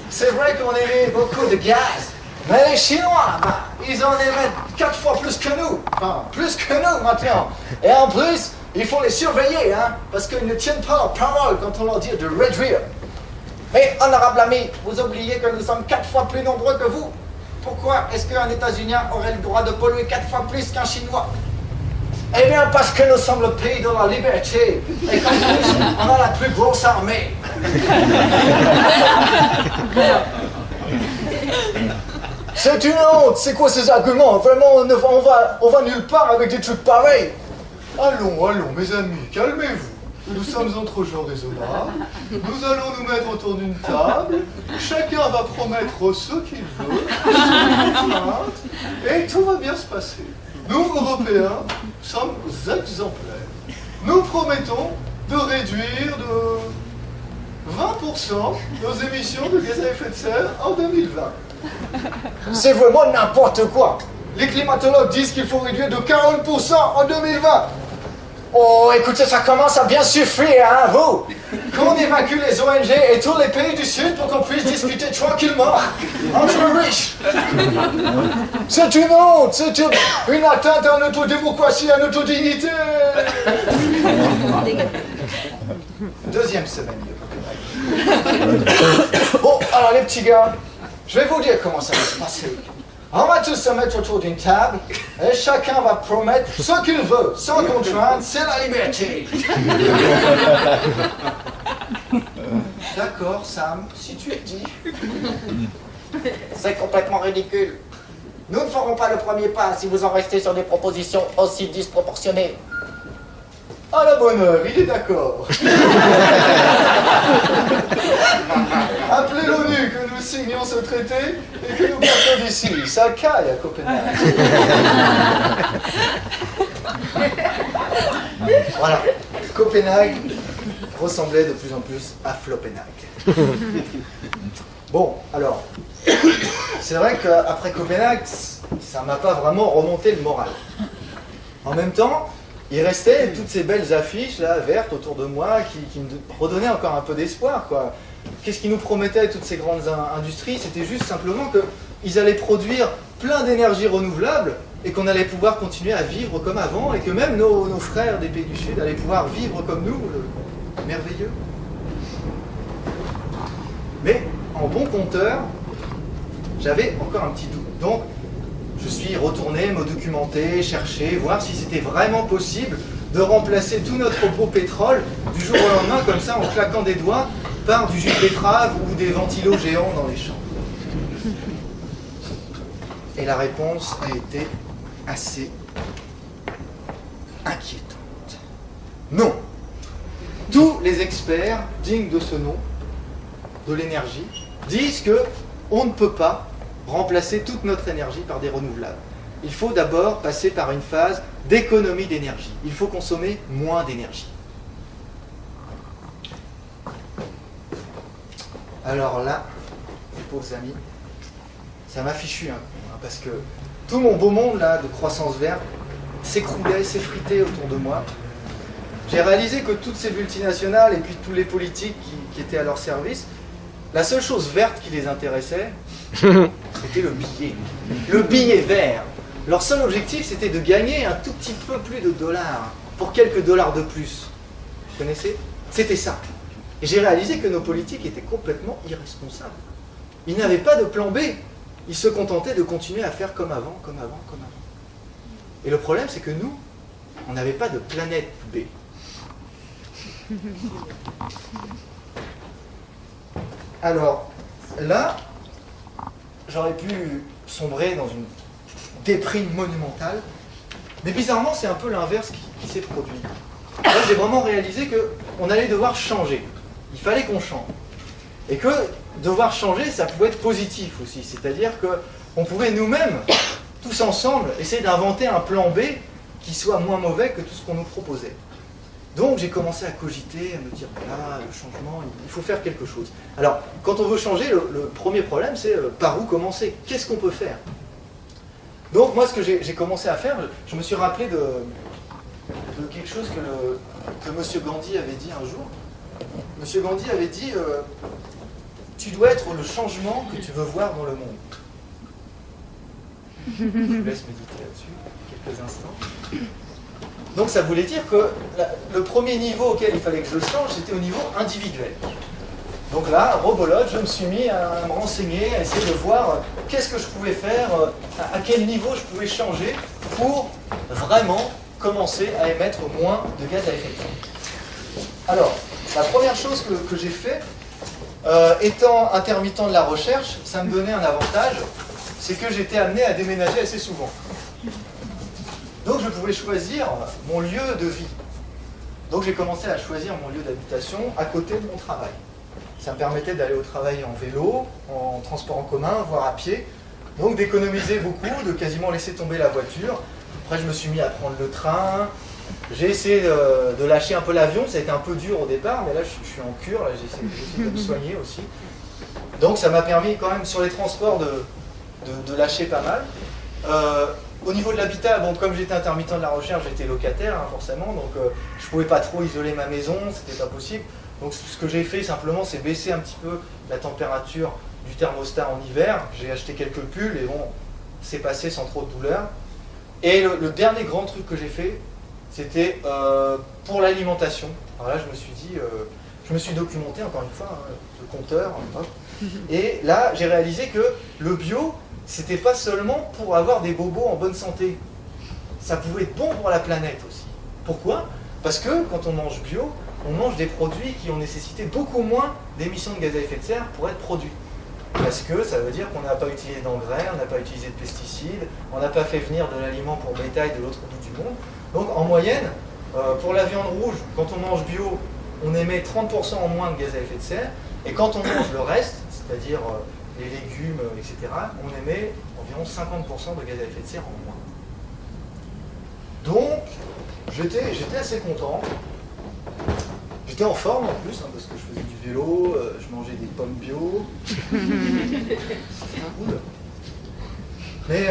C'est vrai qu'on émet beaucoup de gaz, mais les Chinois, ils en émettent 4 fois plus que nous. Enfin, plus que nous maintenant. Et en plus, il faut les surveiller, hein, parce qu'ils ne tiennent pas leur parole quand on leur dit de réduire. Mais, honorable ami, vous oubliez que nous sommes 4 fois plus nombreux que vous. Pourquoi est-ce qu'un États-Unien aurait le droit de polluer 4 fois plus qu'un Chinois? Eh bien, parce que nous sommes le pays de la liberté, et qu'en plus, on a la plus grosse armée. C'est une honte, c'est quoi ces arguments? Vraiment, on va nulle part avec des trucs pareils. Allons, mes amis, calmez-vous. Nous sommes entre gens raisonnables. Nous allons nous mettre autour d'une table. Chacun va promettre ce qu'il veut, et tout va bien se passer. Nous, Européens, sommes exemplaires. Nous promettons de réduire de 20% nos émissions de gaz à effet de serre en 2020. C'est vraiment n'importe quoi. Les climatologues disent qu'il faut réduire de 40% en 2020. Oh, écoutez, ça commence à bien suffire, hein, vous? Qu'on évacue les ONG et tous les pays du Sud pour qu'on puisse discuter tranquillement entre riches. C'est une honte, c'est une atteinte à notre démocratie, à notre dignité. Deuxième semaine de Copenhague. Bon, alors les petits gars, je vais vous dire comment ça va se passer. On va tous se mettre autour d'une table et chacun va promettre ce qu'il veut, sans contrainte, c'est la liberté. D'accord, Sam, si tu es dit. C'est complètement ridicule. Nous ne ferons pas le premier pas si vous en restez sur des propositions aussi disproportionnées. À la bonne heure, il est d'accord. Appelez l'ONU que nous signions ce traité et que nous partons d'ici. Ça caille à Copenhague. Voilà, Copenhague ressemblait de plus en plus à Flopenhague. Bon, alors, c'est vrai qu'après Copenhague, ça m'a pas vraiment remonté le moral. En même temps, il restait toutes ces belles affiches là, vertes autour de moi qui me redonnaient encore un peu d'espoir, quoi. Qu'est-ce qu'ils nous promettaient, toutes ces grandes industries? C'était juste simplement qu'ils allaient produire plein d'énergie renouvelable et qu'on allait pouvoir continuer à vivre comme avant et que même nos frères des pays du Sud allaient pouvoir vivre comme nous, merveilleux. Mais en bon compteur, j'avais encore un petit doute. Donc, je suis retourné me documenter, chercher, voir si c'était vraiment possible de remplacer tout notre beau pétrole du jour au lendemain, comme ça, en claquant des doigts, par du jus de betterave ou des ventilos géants dans les champs. Et la réponse a été assez inquiétante. Non. Tous les experts dignes de ce nom, de l'énergie, disent que on ne peut pas remplacer toute notre énergie par des renouvelables. Il faut d'abord passer par une phase d'économie d'énergie. Il faut consommer moins d'énergie. Alors là, mes pauvres amis, ça m'a fichu un coup, hein, parce que tout mon beau monde là, de croissance verte s'écroulait, s'effritait autour de moi. J'ai réalisé que toutes ces multinationales et puis tous les politiques qui étaient à leur service, la seule chose verte qui les intéressait, c'était le billet. Le billet vert. Leur seul objectif, c'était de gagner un tout petit peu plus de dollars, pour quelques dollars de plus. Vous connaissez? C'était ça. Et j'ai réalisé que nos politiques étaient complètement irresponsables. Ils n'avaient pas de plan B. Ils se contentaient de continuer à faire comme avant, comme avant, comme avant. Et le problème, c'est que nous, on n'avait pas de planète B. Alors, là, j'aurais pu sombrer dans une déprime monumentale, mais bizarrement, c'est un peu l'inverse qui s'est produit. Là, j'ai vraiment réalisé qu'on allait devoir changer. Il fallait qu'on change. Et que devoir changer, ça pouvait être positif aussi. C'est-à-dire qu'on pouvait nous-mêmes, tous ensemble, essayer d'inventer un plan B qui soit moins mauvais que tout ce qu'on nous proposait. Donc j'ai commencé à cogiter, à me dire, voilà, le changement, il faut faire quelque chose. Alors, quand on veut changer, le premier problème, c'est par où commencer? Qu'est-ce qu'on peut faire? Donc moi, ce que j'ai commencé à faire, je me suis rappelé de quelque chose que M. Gandhi avait dit un jour. M. Gandhi avait dit, tu dois être le changement que tu veux voir dans le monde. Je vous laisse méditer là-dessus quelques instants. Donc ça voulait dire que le premier niveau auquel il fallait que je change, c'était au niveau individuel. Donc là, rebolote, je me suis mis à me renseigner, à essayer de voir qu'est-ce que je pouvais faire, à quel niveau je pouvais changer pour vraiment commencer à émettre moins de gaz à effet de serre. Alors, la première chose que j'ai fait, étant intermittent de la recherche, ça me donnait un avantage, c'est que j'étais amené à déménager assez souvent. Donc je pouvais choisir mon lieu de vie. Donc j'ai commencé à choisir mon lieu d'habitation à côté de mon travail. Ça me permettait d'aller au travail en vélo, en transport en commun, voire à pied. Donc d'économiser beaucoup, de quasiment laisser tomber la voiture. Après je me suis mis à prendre le train. J'ai essayé de lâcher un peu l'avion, ça a été un peu dur au départ, mais là je suis en cure, là j'ai essayé de me soigner aussi. Donc ça m'a permis quand même sur les transports de lâcher pas mal. Au niveau de l'habitat, bon, comme j'étais intermittent de la recherche, j'étais locataire hein, forcément, donc je ne pouvais pas trop isoler ma maison, c'était pas possible. Donc ce que j'ai fait simplement, c'est baisser un petit peu la température du thermostat en hiver. J'ai acheté quelques pulls et bon, c'est passé sans trop de douleur. Et le dernier grand truc que j'ai fait, c'était pour l'alimentation. Alors là, je me suis dit, je me suis documenté encore une fois, hein, le compteur, hop. Et là, j'ai réalisé que le bio, c'était pas seulement pour avoir des bobos en bonne santé. Ça pouvait être bon pour la planète aussi. Pourquoi? Parce que quand on mange bio, on mange des produits qui ont nécessité beaucoup moins d'émissions de gaz à effet de serre pour être produits. Parce que ça veut dire qu'on n'a pas utilisé d'engrais, on n'a pas utilisé de pesticides, on n'a pas fait venir de l'aliment pour bétail de l'autre bout du monde. Donc en moyenne, pour la viande rouge, quand on mange bio, on émet 30% en moins de gaz à effet de serre. Et quand on mange le reste, c'est-à-dire les légumes, etc., on émet environ 50% de gaz à effet de serre en moins. Donc, j'étais assez content. J'étais en forme en plus, hein, parce que je faisais du vélo, je mangeais des pommes bio. C'était cool. Mais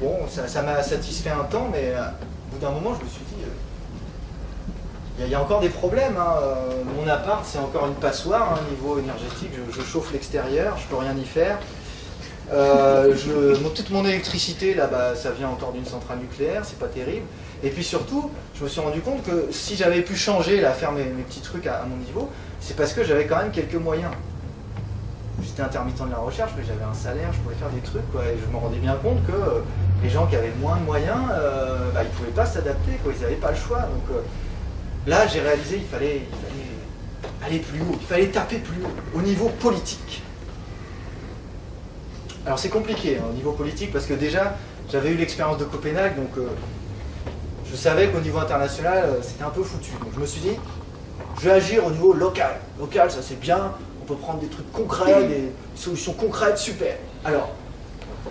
bon, ça m'a satisfait un temps, mais au bout d'un moment, je me suis dit, il y a encore des problèmes. Hein. Mon appart, c'est encore une passoire, hein, niveau énergétique. Je chauffe l'extérieur, je peux rien y faire. Toute mon électricité, là, ça vient encore d'une centrale nucléaire, c'est pas terrible. Et puis surtout, je me suis rendu compte que si j'avais pu changer, là, faire mes petits trucs à mon niveau, c'est parce que j'avais quand même quelques moyens. J'étais intermittent de la recherche, mais j'avais un salaire, je pouvais faire des trucs, quoi, et je me rendais bien compte que les gens qui avaient moins de moyens, ils ne pouvaient pas s'adapter, quoi, ils n'avaient pas le choix. Donc là, j'ai réalisé qu'il fallait aller plus haut, il fallait taper plus haut, au niveau politique. Alors c'est compliqué hein, au niveau politique, parce que déjà, j'avais eu l'expérience de Copenhague, donc je savais qu'au niveau international, c'était un peu foutu. Donc je me suis dit, je vais agir au niveau local. Local, ça c'est bien, on peut prendre des trucs concrets, des solutions concrètes, super. Alors,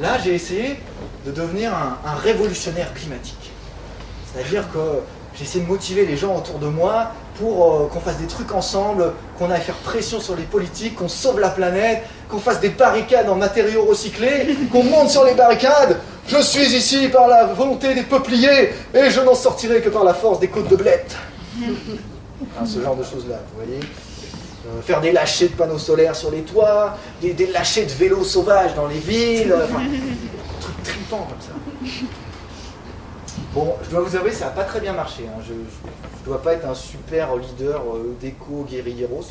là, j'ai essayé de devenir un révolutionnaire climatique. C'est-à-dire que j'ai essayé de motiver les gens autour de moi pour qu'on fasse des trucs ensemble, qu'on aille faire pression sur les politiques, qu'on sauve la planète, qu'on fasse des barricades en matériaux recyclés, qu'on monte sur les barricades. Je suis ici par la volonté des peupliers et je n'en sortirai que par la force des côtes de blettes. Hein, ce genre de choses-là, vous voyez. Faire des lâchers de panneaux solaires sur les toits, des lâchers de vélos sauvages dans les villes, enfin, des trucs tripants comme ça. Bon, je dois vous avouer, ça n'a pas très bien marché. Hein. Je ne dois pas être un super leader d'éco-guérilleros.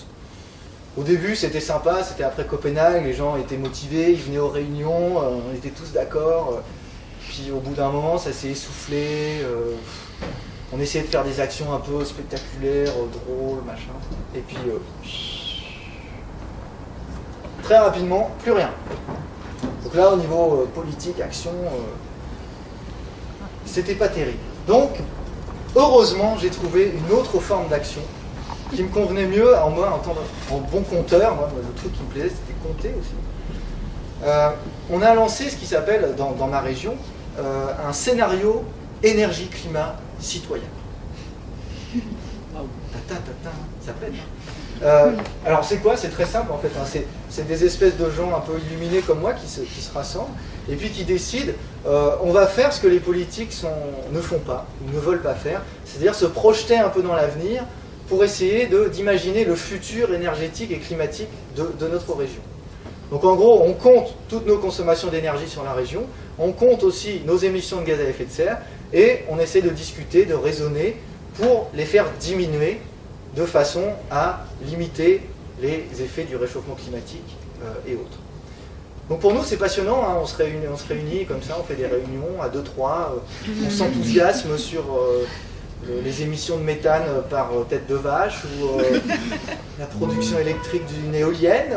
Au début, c'était sympa, c'était après Copenhague, les gens étaient motivés, ils venaient aux réunions, on était tous d'accord. Puis au bout d'un moment, ça s'est essoufflé. On essayait de faire des actions un peu spectaculaires, drôles, machin. Et puis, très rapidement, plus rien. Donc là, au niveau politique, action, c'était pas terrible. Donc, heureusement, j'ai trouvé une autre forme d'action qui me convenait mieux, en bon compteur. Moi, le truc qui me plaisait, c'était compter aussi. On a lancé ce qui s'appelle, dans ma région, un scénario énergie-climat citoyen. Ça plaît, hein. Alors c'est quoi? C'est très simple en fait, hein. C'est des espèces de gens un peu illuminés comme moi qui se rassemblent et puis qui décident on va faire ce que les politiques ne font pas ou ne veulent pas faire, c'est-à-dire se projeter un peu dans l'avenir pour essayer d'imaginer le futur énergétique et climatique de notre région. Donc en gros, on compte toutes nos consommations d'énergie sur la région, on compte aussi nos émissions de gaz à effet de serre, et on essaie de discuter, de raisonner pour les faire diminuer de façon à limiter les effets du réchauffement climatique et autres. Donc pour nous, c'est passionnant, hein, on se réunit comme ça, on fait des réunions à 2-3, on s'enthousiasme sur les émissions de méthane par tête de vache ou la production électrique d'une éolienne,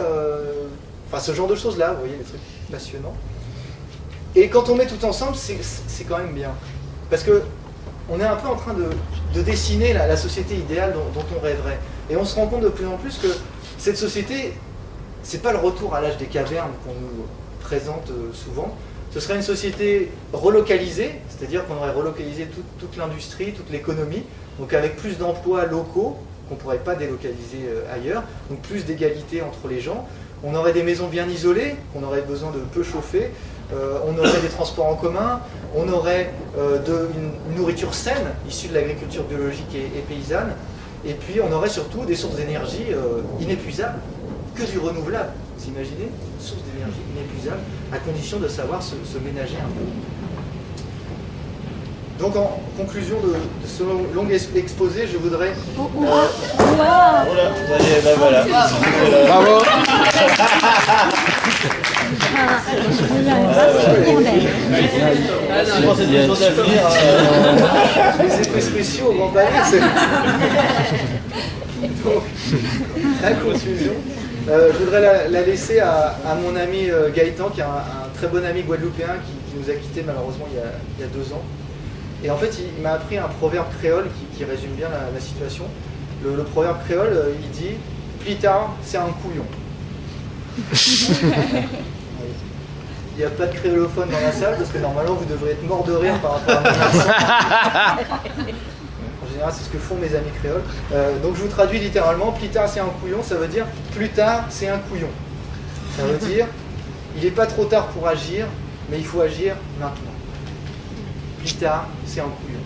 enfin ce genre de choses-là, vous voyez, des trucs passionnants. Et quand on met tout ensemble, c'est quand même bien. Parce que on est un peu en train de dessiner la société idéale dont on rêverait. Et on se rend compte de plus en plus que cette société, c'est pas le retour à l'âge des cavernes qu'on nous présente souvent. Ce serait une société relocalisée, c'est-à-dire qu'on aurait relocalisé toute l'industrie, toute l'économie, donc avec plus d'emplois locaux qu'on ne pourrait pas délocaliser ailleurs, donc plus d'égalité entre les gens. On aurait des maisons bien isolées, qu'on aurait besoin de peu chauffer, on aurait des transports en commun, on aurait une nourriture saine, issue de l'agriculture biologique et paysanne, et puis on aurait surtout des sources d'énergie inépuisables, que du renouvelable. Vous imaginez? Une source d'énergie inépuisable, à condition de savoir se ménager un peu. Donc en conclusion de ce long exposé, je voudrais... Bravo. Les effets spéciaux vont pas aller. Donc, la conclusion, je voudrais la laisser à mon ami Gaëtan, qui est un très bon ami guadeloupéen qui nous a quittés malheureusement il y a 2 ans. Et en fait, il m'a appris un proverbe créole qui résume bien la situation. Le proverbe créole, il dit « Plus tard, c'est un couillon ». Il n'y a pas de créolophone dans la salle, parce que normalement, vous devriez être mort de rire par rapport à mon accent. En général, c'est ce que font mes amis créoles. Donc je vous traduis littéralement, plus tard c'est un couillon, ça veut dire plus tard c'est un couillon. Ça veut dire, il n'est pas trop tard pour agir, mais il faut agir maintenant. Plus tard c'est un couillon.